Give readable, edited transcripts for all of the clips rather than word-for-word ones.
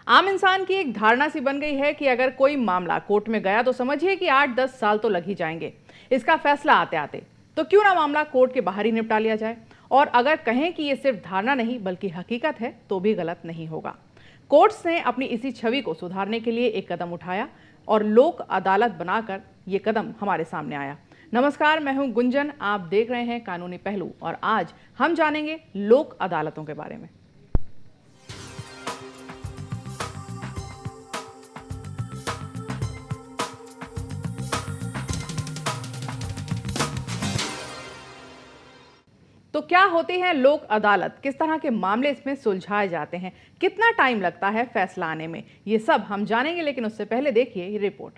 आम इंसान की एक धारणा सी बन गई है कि अगर कोई मामला कोर्ट में गया तो समझिए कि 8-10 साल तो लग ही जाएंगे इसका फैसला आते आते। तो क्यों ना मामला कोर्ट के बाहर ही निपटा लिया जाए। और अगर कहें कि ये सिर्फ धारणा नहीं बल्कि हकीकत है तो भी गलत नहीं होगा। कोर्ट्स ने अपनी इसी छवि को सुधारने के लिए एक कदम उठाया और लोक अदालत बनाकर ये कदम हमारे सामने आया। नमस्कार, मैं हूं गुंजन, आप देख रहे हैं कानूनी पहलू और आज हम जानेंगे लोक अदालतों के बारे में। तो क्या होती है लोक अदालत, किस तरह के मामले इसमें सुलझाए जाते हैं, कितना टाइम लगता है फैसला आने में, ये सब हम जानेंगे। लेकिन उससे पहले देखिए ये रिपोर्ट।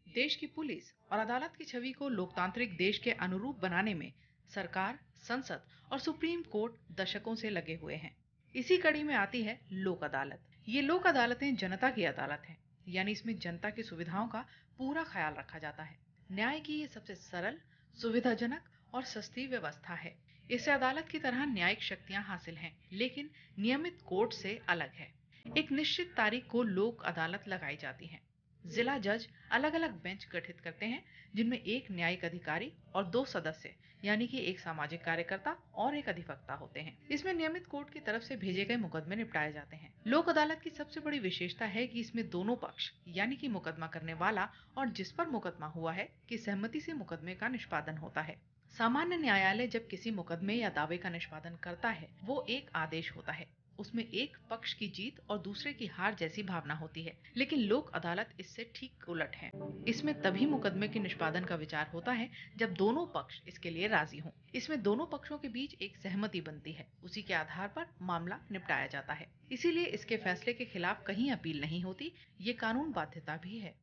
देश की पुलिस और अदालत की छवि को लोकतांत्रिक देश के अनुरूप बनाने में सरकार, संसद और सुप्रीम कोर्ट दशकों से लगे हुए हैं। इसी कड़ी में आती है लोक अदालत। ये लोक अदालतें जनता की अदालत हैं, यानी इसमें जनता की सुविधाओं का पूरा ख्याल रखा जाता है। न्याय की ये सबसे सरल, सुविधाजनक और सस्ती व्यवस्था है। इससे अदालत की तरह न्यायिक शक्तियां हासिल हैं, लेकिन नियमित कोर्ट से अलग है। एक निश्चित तारीख को लोक अदालत लगाई जाती है। जिला जज अलग अलग बेंच गठित करते हैं, जिनमें एक न्यायिक अधिकारी और 2 सदस्य यानी कि एक सामाजिक कार्यकर्ता और एक अधिवक्ता होते हैं। इसमें नियमित कोर्ट की तरफ से भेजे गए मुकदमे निपटाए जाते हैं। लोक अदालत की सबसे बड़ी विशेषता है कि इसमें दोनों पक्ष यानी कि मुकदमा करने वाला और जिस पर मुकदमा हुआ है की सहमति से मुकदमे का निष्पादन होता है। सामान्य न्यायालय जब किसी मुकदमे या दावे का निष्पादन करता है, वो एक आदेश होता है। उसमें एक पक्ष की जीत और दूसरे की हार जैसी भावना होती है, लेकिन लोक अदालत इससे ठीक उलट है। इसमें तभी मुकदमे के निष्पादन का विचार होता है जब दोनों पक्ष इसके लिए राजी हों। इसमें दोनों पक्षों के बीच एक सहमति बनती है, उसी के आधार पर मामला निपटाया जाता है। इसीलिए इसके फैसले के खिलाफ कहीं अपील नहीं होती, ये कानून बाध्यता भी है।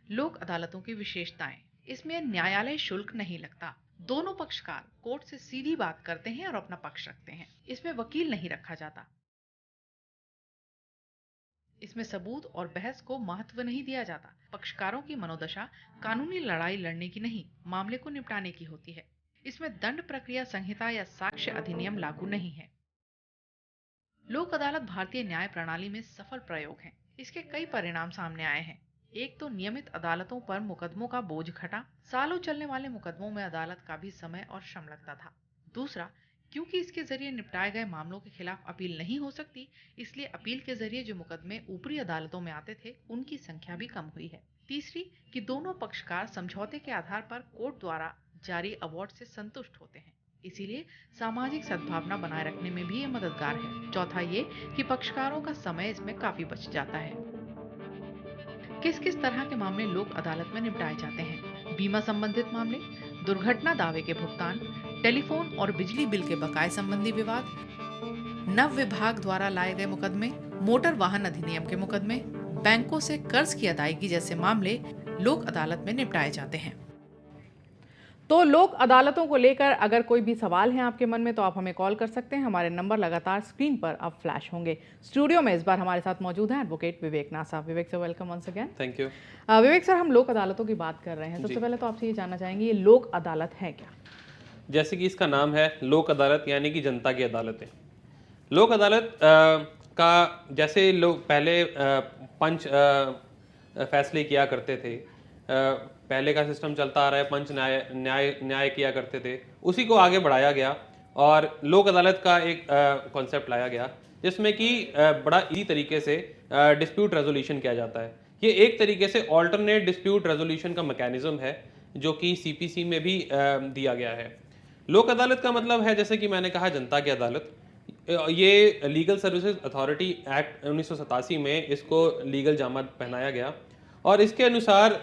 लोक अदालतों की विशेषताएं। इसमें न्यायालय शुल्क नहीं लगता। दोनों पक्षकार कोर्ट से सीधी बात करते हैं और अपना पक्ष रखते हैं। इसमें वकील नहीं रखा जाता। इसमें सबूत और बहस को महत्व नहीं दिया जाता। पक्षकारों की मनोदशा कानूनी लड़ाई लड़ने की नहीं, मामले को निपटाने की होती है। इसमें दंड प्रक्रिया संहिता या साक्ष्य अधिनियम लागू नहीं है। लोक अदालत भारतीय न्याय प्रणाली में सफल प्रयोग है। इसके कई परिणाम सामने आए हैं। एक तो नियमित अदालतों पर मुकदमों का बोझ घटा। सालों चलने वाले मुकदमों में अदालत का भी समय और श्रम लगता था। दूसरा, क्योंकि इसके जरिए निपटाए गए मामलों के खिलाफ अपील नहीं हो सकती, इसलिए अपील के जरिए जो मुकदमे ऊपरी अदालतों में आते थे, उनकी संख्या भी कम हुई है। तीसरी, कि दोनों पक्षकार समझौते के आधार पर कोर्ट द्वारा जारी अवार्ड से संतुष्ट होते हैं, इसीलिए सामाजिक सद्भावना बनाए रखने में भी ये मददगार है। चौथा ये कि पक्षकारों का समय इसमें काफी बच जाता है। किस किस तरह के मामले लोक अदालत में निपटाए जाते हैं? बीमा संबंधित मामले, दुर्घटना दावे के भुगतान, टेलीफोन और बिजली बिल के बकाये संबंधी विवाद, नव विभाग द्वारा लाए गए मुकदमे, मोटर वाहन अधिनियम के मुकदमे, बैंकों से कर्ज की अदायगी जैसे मामले लोक अदालत में निपटाए जाते हैं। तो लोक अदालतों को लेकर अगर कोई भी सवाल है आपके मन में तो आप हमें कॉल कर सकते हैं। हमारे नंबर लगातार स्क्रीन पर अब फ्लैश होंगे। स्टूडियो में इस बार हमारे साथ मौजूद हैं advocate Vivek Nasa. Vivek sir, welcome once again. Thank you. Vivek sir, हम लोक अदालतों की बात कर रहे हैं। सबसे पहले तो आपसे ये जानना चाहेंगे, ये लोक अदालत है क्या? जैसे कि इसका नाम है लोक अदालत, यानी कि जनता की अदालतें। लोक अदालत का जैसे लोग पहले पंच फैसले किया करते थे, पहले का सिस्टम चलता आ रहा है, पंच न्याय न्याय न्याय किया करते थे, उसी को आगे बढ़ाया गया और लोक अदालत का एक कॉन्सेप्ट लाया गया, जिसमें कि बड़ा इजी तरीके से डिस्प्यूट रेजोल्यूशन किया जाता है। ये एक तरीके से ऑल्टरनेट डिस्प्यूट रेजोल्यूशन का मैकेनिज्म है, जो कि सीपीसी में भी दिया गया है। लोक अदालत का मतलब है, जैसे कि मैंने कहा, जनता की अदालत। ये लीगल सर्विसेज अथॉरिटी एक्ट 1987 में इसको लीगल जामा पहनाया गया और इसके अनुसार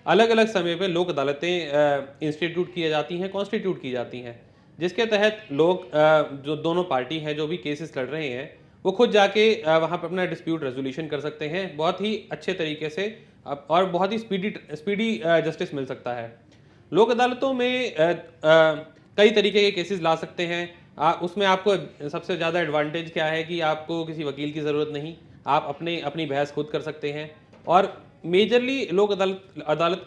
अलग अलग समय पे लोक अदालतें इंस्टीट्यूट की जाती हैं, कॉन्स्टिट्यूट की जाती हैं, जिसके तहत लोग जो दोनों पार्टी हैं जो भी केसेस लड़ रहे हैं, वो खुद जाके वहाँ पर अपना डिस्प्यूट रेजोल्यूशन कर सकते हैं बहुत ही अच्छे तरीके से और बहुत ही स्पीडी जस्टिस मिल सकता है। लोक अदालतों में कई तरीके के केसेस ला सकते हैं। उसमें आपको सबसे ज़्यादा एडवांटेज क्या है कि आपको किसी वकील की ज़रूरत नहीं, आप अपनी बहस खुद कर सकते हैं। और मेजरली लोक अदालत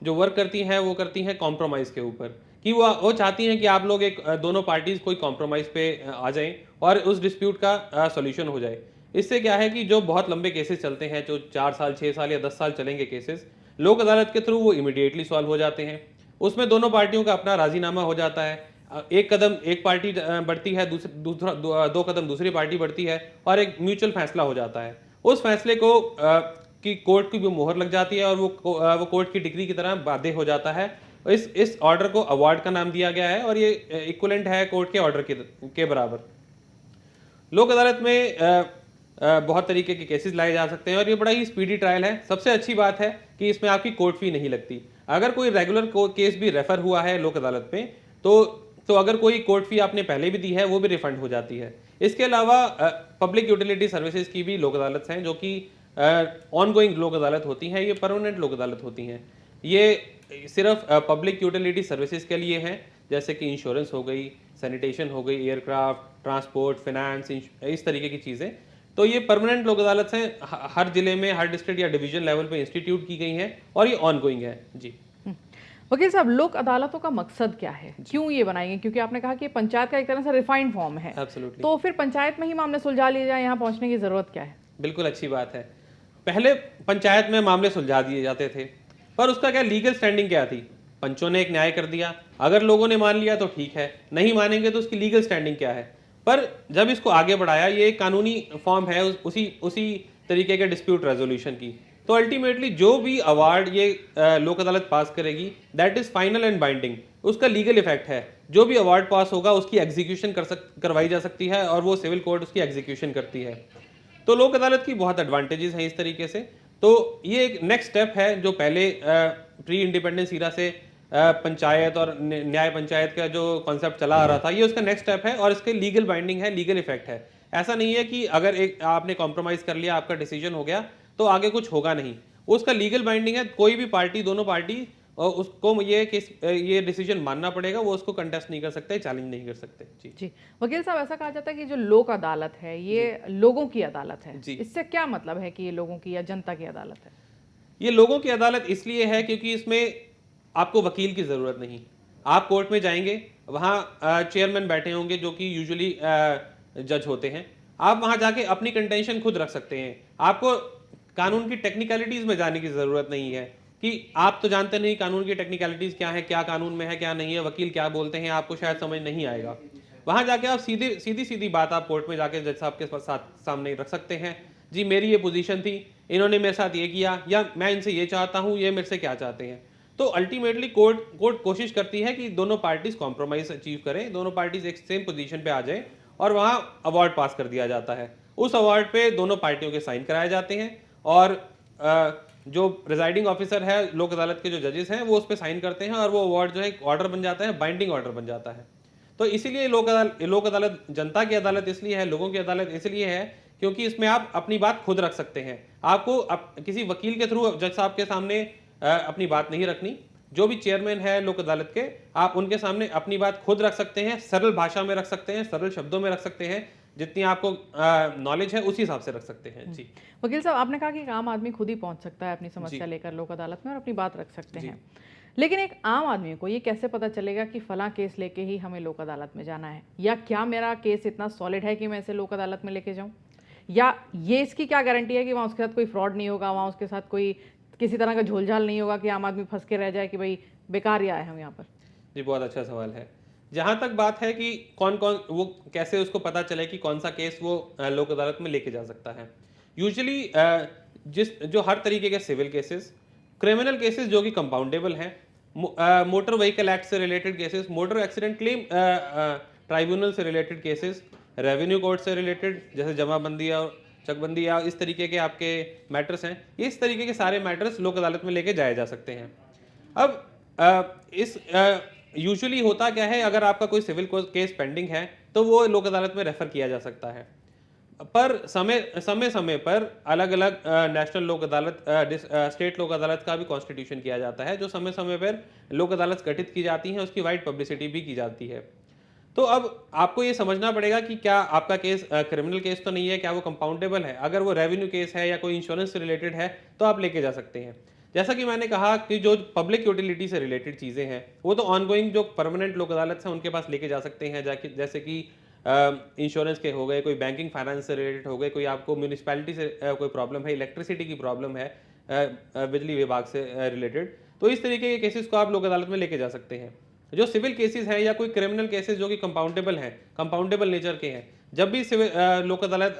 जो वर्क करती हैं वो करती हैं कॉम्प्रोमाइज़ के ऊपर, कि वो चाहती हैं कि आप लोग एक दोनों पार्टीज कोई कॉम्प्रोमाइज़ पे आ जाएं और उस डिस्प्यूट का सॉल्यूशन हो जाए। इससे क्या है कि जो बहुत लंबे केसेस चलते हैं, जो 4 साल 6 साल या 10 साल चलेंगे केसेस, लोक अदालत के थ्रू वो इमीडिएटली सॉल्व हो जाते हैं। उसमें दोनों पार्टियों का अपना राजीनामा हो जाता है। एक कदम एक पार्टी बढ़ती है, दो कदम दूसरी पार्टी बढ़ती है और एक म्यूचुअल फैसला हो जाता है। उस फैसले को कि कोर्ट की भी मोहर लग जाती है और वो कोर्ट की डिग्री की तरह बाध्य हो जाता है। इस ऑर्डर को अवार्ड का नाम दिया गया है और ये इक्विवेलेंट है कोर्ट के ऑर्डर के बराबर। लोक अदालत में बहुत तरीके के केसेस लाए जा सकते हैं और ये बड़ा ही स्पीडी ट्रायल है। सबसे अच्छी बात है कि इसमें आपकी कोर्ट फी नहीं लगती। अगर कोई रेगुलर केस भी रेफर हुआ है लोक अदालत में तो अगर कोई कोर्ट फी आपने पहले भी दी है वो भी रिफंड हो जाती है। इसके अलावा पब्लिक यूटिलिटी सर्विसेज की भी लोक अदालत हैं जो कि ऑन गोइंग लोक अदालत होती हैं, ये परमानेंट लोक अदालत होती हैं। ये सिर्फ पब्लिक यूटिलिटी सर्विसेज के लिए हैं, जैसे कि इंश्योरेंस हो गई, सैनिटेशन हो गई, एयरक्राफ्ट, ट्रांसपोर्ट, फाइनेंस, इस तरीके की चीज़ें। तो ये परमानेंट लोक अदालत हैं, हर जिले में, हर डिस्ट्रिक्ट या डिवीजन लेवल पे इंस्टीट्यूट की गई हैं और ये ऑन गोइंग है जी। वकील साहब, लोक अदालतों का मकसद क्या है, क्यों ये बनाई है? क्योंकि आपने कहा कि पंचायत का एक तरह से रिफाइंड फॉर्म है। Absolutely. तो फिर पंचायत में ही मामले सुलझा लिए जाए, यहाँ पहुंचने की जरूरत क्या है? बिल्कुल अच्छी बात है। पहले पंचायत में मामले सुलझा दिए जाते थे, पर उसका क्या लीगल स्टैंडिंग क्या थी? पंचों ने एक न्याय कर दिया, अगर लोगों ने मान लिया तो ठीक है, नहीं मानेंगे तो उसकी लीगल स्टैंडिंग क्या है? पर जब इसको आगे बढ़ाया, ये एक कानूनी फॉर्म है उसी तरीके के डिस्प्यूट रेजोल्यूशन की। तो अल्टीमेटली जो भी अवार्ड ये लोक अदालत पास करेगी, that is final and binding, उसका लीगल इफेक्ट है। जो भी अवार्ड पास होगा उसकी एग्जीक्यूशन करवाई जा सकती है और वो सिविल कोर्ट उसकी एग्जीक्यूशन करती है। तो लोक अदालत की बहुत एडवांटेजेस हैं इस तरीके से। तो ये एक नेक्स्ट स्टेप है जो पहले प्री इंडिपेंडेंस ईरा से पंचायत और न्याय पंचायत का जो कॉन्सेप्ट चला आ रहा था, ये उसका नेक्स्ट स्टेप है और इसके लीगल बाइंडिंग है, लीगल इफेक्ट है। ऐसा नहीं है कि अगर एक आपने कॉम्प्रोमाइज कर लिया, आपका डिसीजन हो गया तो आगे कुछ होगा नहीं, उसका लीगल बाइंडिंग है। कोई भी पार्टी, दोनों पार्टी, उसको ये डिसीजन मानना पड़ेगा, वो उसको कंटेस्ट नहीं कर सकते, चैलेंज नहीं कर सकते। जी जी वकील साहब, ऐसा कहा जाता है कि जो लोक अदालत है ये लोगों की अदालत है। जी। इससे क्या मतलब है कि ये लोगों की या जनता की अदालत है? ये लोगों की अदालत इसलिए है क्योंकि इसमें आपको वकील की ज़रूरत नहीं। आप कोर्ट में जाएंगे, वहाँ चेयरमैन बैठे होंगे जो कि यूजुअली जज होते हैं। आप वहाँ जाके अपनी कंटेंशन खुद रख सकते हैं। आपको कानून की टेक्निकलिटीज़ में जाने की ज़रूरत नहीं है कि आप तो जानते नहीं कानून की टेक्निकलिटीज़ क्या है, क्या कानून में है, क्या नहीं है, वकील क्या बोलते हैं, आपको शायद समझ नहीं आएगा। वहाँ जाके आप सीधी बात आप कोर्ट में जाके जज साहब के सामने रख सकते हैं। जी मेरी ये पोजीशन थी, इन्होंने मेरे साथ ये किया, या मैं इनसे ये चाहता हूँ, ये मेरे से क्या चाहते हैं। तो अल्टीमेटली कोर्ट कोशिश करती है कि दोनों पार्टीज कॉम्प्रोमाइज अचीव करें, दोनों पार्टीज एक सेम पोजीशन पे आ जाए और वहाँ अवार्ड पास कर दिया जाता है। उस अवार्ड पे दोनों पार्टियों के साइन कराए जाते हैं और जो प्रिजाइडिंग ऑफिसर है, लोक अदालत के जो जजेस हैं, वो उस पर साइन करते हैं और वो अवार्ड जो है ऑर्डर बन जाता है, बाइंडिंग ऑर्डर बन जाता है। तो इसीलिए लोक अदालत जनता की अदालत इसलिए है, लोगों की अदालत इसलिए है क्योंकि इसमें आप अपनी बात खुद रख सकते हैं। आपको किसी वकील के थ्रू जज साहब के सामने अपनी बात नहीं रखनी। जो भी चेयरमैन है लोक अदालत के, आप उनके सामने अपनी बात खुद रख सकते हैं, सरल भाषा में रख सकते हैं, सरल शब्दों में रख सकते हैं, जितनी आपको नॉलेज है उसी हिसाब से रख सकते हैं। जी वकील साहब, आपने कहा कि एक आम आदमी खुद ही पहुंच सकता है अपनी समस्या लेकर लोक अदालत में और अपनी बात रख सकते हैं, लेकिन एक आम आदमी को ये कैसे पता चलेगा कि फला केस लेके ही हमें लोक अदालत में जाना है, या क्या मेरा केस इतना सॉलिड है कि मैं इसे लोक अदालत में लेके जाऊं, या ये इसकी क्या गारंटी है कि वहाँ उसके साथ कोई फ्रॉड नहीं होगा, वहाँ उसके साथ कोई किसी तरह का झोलझाल नहीं होगा कि आम आदमी फंस के रह जाए कि भाई बेकार ही आए हम यहाँ पर? जी बहुत अच्छा सवाल है। जहाँ तक बात है कि कौन वो कैसे उसको पता चले कि कौन सा केस वो लोक अदालत में लेके जा सकता है। यूजुअली जो हर तरीके के सिविल केसेस, क्रिमिनल केसेस जो कि कंपाउंडेबल हैं, मोटर व्हीकल एक्ट से related cases, motor accident claim tribunal से रिलेटेड केसेस, रेवेन्यू कोर्ट से रिलेटेड जैसे जमाबंदी और चकबंदी या इस तरीके के आपके मैटर्स हैं, इस तरीके के सारे मैटर्स लोक अदालत में लेके जाए जा सकते हैं। अब इस यूजुअली होता क्या है, अगर आपका कोई सिविल केस पेंडिंग है तो वो लोक अदालत में रेफर किया जा सकता है, पर समय पर अलग अलग नेशनल लोक अदालत, स्टेट लोक अदालत का भी कॉन्स्टिट्यूशन किया जाता है, जो समय समय पर लोक अदालत गठित की जाती हैं, उसकी वाइड पब्लिसिटी भी की जाती है। तो अब आपको ये समझना पड़ेगा कि क्या आपका केस क्रिमिनल केस तो नहीं है, क्या वो कंपाउंडेबल है। अगर वो रेवेन्यू केस है या कोई इंश्योरेंस से रिलेटेड है तो आप लेके जा सकते हैं। जैसा कि मैंने कहा कि जो पब्लिक यूटिलिटी से रिलेटेड चीज़ें हैं वो तो ऑनगोइंग जो परमानेंट लोक अदालत हैं उनके पास लेके जा सकते हैं, जाके जैसे कि इंश्योरेंस के हो गए, कोई बैंकिंग फाइनेंस से रिलेटेड हो गए, कोई आपको म्यूनिसपैलिटी से कोई प्रॉब्लम है, इलेक्ट्रिसिटी की प्रॉब्लम है, बिजली विभाग से रिलेटेड, तो इस तरीके के केसेस को आप लोक अदालत में लेके जा सकते हैं। जो सिविल केसेस हैं या कोई क्रिमिनल केसेस जो कि कंपाउंडेबल हैं, कंपाउंडेबल नेचर के हैं, जब भी सिविल लोक अदालत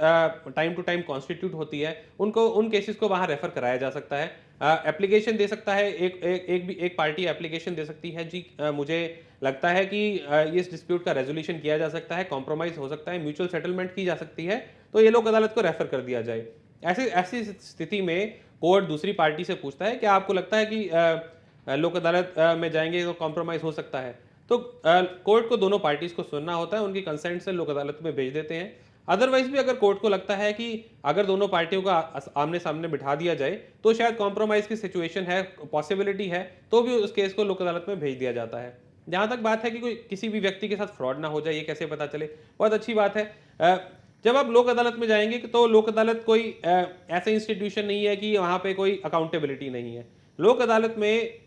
टाइम टू टाइम कॉन्स्टिट्यूट होती है, उनको उन केसेस को वहाँ रेफर कराया जा सकता है। एप्लीकेशन दे सकता है, एक पार्टी एप्लीकेशन दे सकती है, जी मुझे लगता है कि इस डिस्प्यूट का रेजोल्यूशन किया जा सकता है, कॉम्प्रोमाइज़ हो सकता है, म्यूचुअल सेटलमेंट की जा सकती है, तो ये लोक अदालत को रेफर कर दिया जाए। ऐसी ऐसी स्थिति में कोर्ट दूसरी पार्टी से पूछता है, क्या आपको लगता है कि लोक अदालत में जाएंगे तो कॉम्प्रोमाइज़ हो सकता है? तो कोर्ट को दोनों पार्टीज़ को सुनना होता है, उनकी कंसेंट से लोक अदालत में भेज देते हैं। अदरवाइज भी अगर कोर्ट को लगता है कि अगर दोनों पार्टियों को आमने सामने बिठा दिया जाए तो शायद कॉम्प्रोमाइज़ की सिचुएशन है, पॉसिबिलिटी है, तो भी उस केस को लोक अदालत में भेज दिया जाता है। जहाँ तक बात है कि कोई किसी भी व्यक्ति के साथ फ्रॉड ना हो जाए, ये कैसे पता चले, बहुत अच्छी बात है। जब आप लोक अदालत में जाएंगे तो लोक अदालत कोई ऐसे इंस्टीट्यूशन नहीं है कि वहाँ पे कोई अकाउंटेबिलिटी नहीं है। लोक अदालत में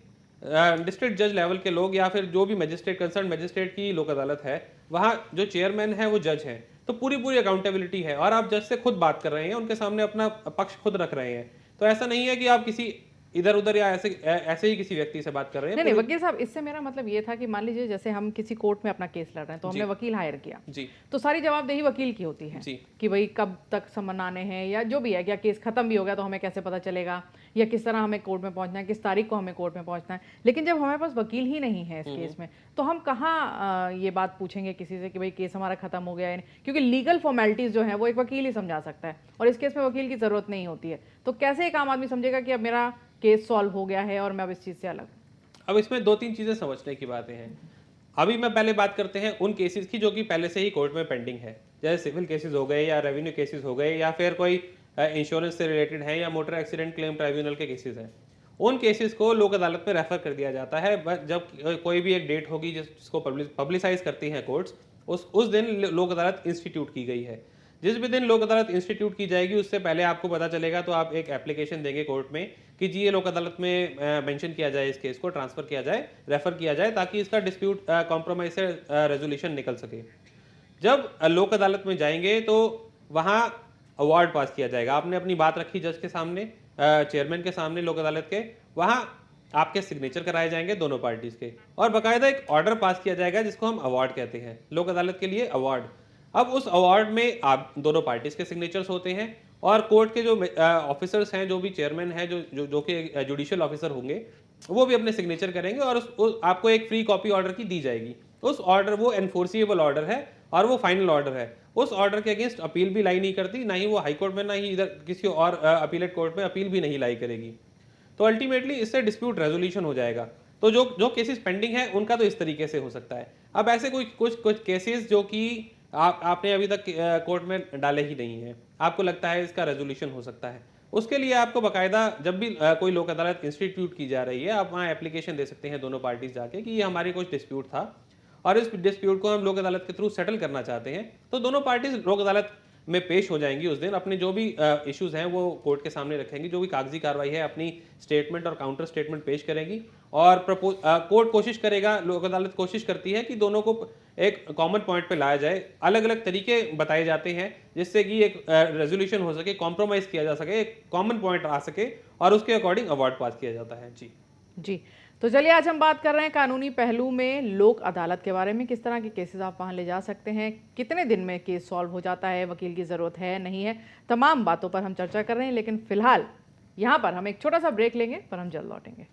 डिस्ट्रिक्ट जज लेवल के लोग या फिर जो भी मजिस्ट्रेट, कंसर्न मजिस्ट्रेट की लोक अदालत है, वहाँ जो चेयरमैन है वो जज हैं, तो पूरी पूरी अकाउंटेबिलिटी है और आप जज से खुद बात कर रहे हैं, उनके सामने अपना पक्ष खुद रख रहे हैं। तो ऐसा नहीं है कि आप किसी इधर उधर या ऐसे ही किसी व्यक्ति से बात कर रहे हैं। नहीं वकील साहब, इससे मेरा मतलब ये था कि मान लीजिए जैसे हम किसी कोर्ट में अपना केस लड़ रहे हैं तो हमने वकील हायर किया जी, तो सारी जवाबदेही वकील की होती है जी, कि भाई कब तक समन आने हैं या जो भी है, क्या केस खत्म भी हो गया तो हमें कैसे पता चलेगा, या किस तरह हमें कोर्ट में पहुंचना है, किस तारीख को हमें कोर्ट में पहुंचना है। लेकिन जब हमारे पास वकील ही नहीं है इस केस में तो हम कहाँ ये बात पूछेंगे किसी से कि भाई केस हमारा खत्म हो गया है, क्योंकि लीगल फॉर्मेलिटीज जो है वो एक वकील ही समझा सकता है और इस केस में वकील की जरूरत नहीं होती है। तो कैसे एक आम आदमी समझेगा कि अब मेरा केस सॉल्व हो गया है और मैं अब इस चीज से अलग? अब इसमें दो तीन चीज़ें समझने की बातें हैं। अभी मैं पहले बात करते हैं उन केसेस की जो कि पहले से ही कोर्ट में पेंडिंग है, जैसे सिविल केसेस हो गए या रेवेन्यू केसेस हो गए या फिर कोई इंश्योरेंस से रिलेटेड है या मोटर एक्सीडेंट क्लेम ट्राइब्यूनल के केसेस हैं। उन केसेस को लोक अदालत में रेफर कर दिया जाता है। जब कोई भी एक डेट होगी जिसको पब्लिसाइज करती हैं कोर्ट्स, उस दिन लोक अदालत इंस्टीट्यूट की गई है। जिस भी दिन लोक अदालत इंस्टीट्यूट की जाएगी उससे पहले आपको पता चलेगा, तो आप एक एप्लीकेशन देंगे कोर्ट में कि जी ये लोक अदालत में मेंशन किया जाए, इस केस को ट्रांसफर किया जाए, रेफर किया जाए, ताकि इसका डिस्प्यूट कॉम्प्रोमाइज से रेजोल्यूशन निकल सके। जब लोक अदालत में जाएंगे तो वहाँ अवार्ड पास किया जाएगा। आपने अपनी बात रखी जज के सामने, चेयरमैन के सामने लोक अदालत के, वहाँ आपके सिग्नेचर कराए जाएंगे दोनों पार्टीज के और बाकायदा एक ऑर्डर पास किया जाएगा जिसको हम अवार्ड कहते हैं, लोक अदालत के लिए अवार्ड। अब उस अवार्ड में आप दोनों पार्टीज के सिग्नेचर्स होते हैं और कोर्ट के जो ऑफिसर्स हैं, जो भी चेयरमैन है, जो कि जुडिशियल ऑफिसर होंगे, वो भी अपने सिग्नेचर करेंगे और आपको एक फ्री कॉपी ऑर्डर की दी जाएगी। उस ऑर्डर, वो एनफोर्सिएबल ऑर्डर है और वो फाइनल ऑर्डर है। उस ऑर्डर के अगेंस्ट अपील भी लाई नहीं करती, ना ही वो हाई कोर्ट में, ना ही इधर किसी और अपीलेट कोर्ट में अपील भी नहीं लाई करेगी। तो अल्टीमेटली इससे डिस्प्यूट रेजोल्यूशन हो जाएगा। तो जो केसेस पेंडिंग है उनका तो इस तरीके से हो सकता है। अब ऐसे कुछ केसेस जो कि आपने अभी तक कोर्ट में डाले ही नहीं है, आपको लगता है इसका रेजोल्यूशन हो सकता है, उसके लिए आपको बाकायदा जब भी कोई लोक अदालत इंस्टीट्यूट की जा रही है, आप वहाँ एप्लीकेशन दे सकते हैं दोनों पार्टीज जाके कि ये हमारी कुछ डिस्प्यूट था और इस डिस्प्यूट को हम लोक अदालत के थ्रू सेटल करना चाहते हैं। तो दोनों पार्टीज लोक अदालत में पेश हो जाएंगी उस दिन, अपने जो भी इश्यूज हैं वो कोर्ट के सामने रखेंगी, जो भी कागजी कार्रवाई है अपनी स्टेटमेंट और काउंटर स्टेटमेंट पेश करेंगी और कोर्ट कोशिश करेगा, लोक अदालत कोशिश करती है कि दोनों को एक कॉमन पॉइंट पे लाया जाए। अलग अलग तरीके बताए जाते हैं जिससे कि एक रेजोल्यूशन हो सके, कॉम्प्रोमाइज़ किया जा सके, एक कॉमन पॉइंट आ सके और उसके अकॉर्डिंग अवार्ड पास किया जाता है। जी, तो चलिए आज हम बात कर रहे हैं कानूनी पहलू में लोक अदालत के बारे में, किस तरह के केसेस आप वहां ले जा सकते हैं, कितने दिन में केस सॉल्व हो जाता है, वकील की ज़रूरत है नहीं है, तमाम बातों पर हम चर्चा कर रहे हैं। लेकिन फिलहाल यहाँ पर हम एक छोटा सा ब्रेक लेंगे, पर हम जल्द लौटेंगे।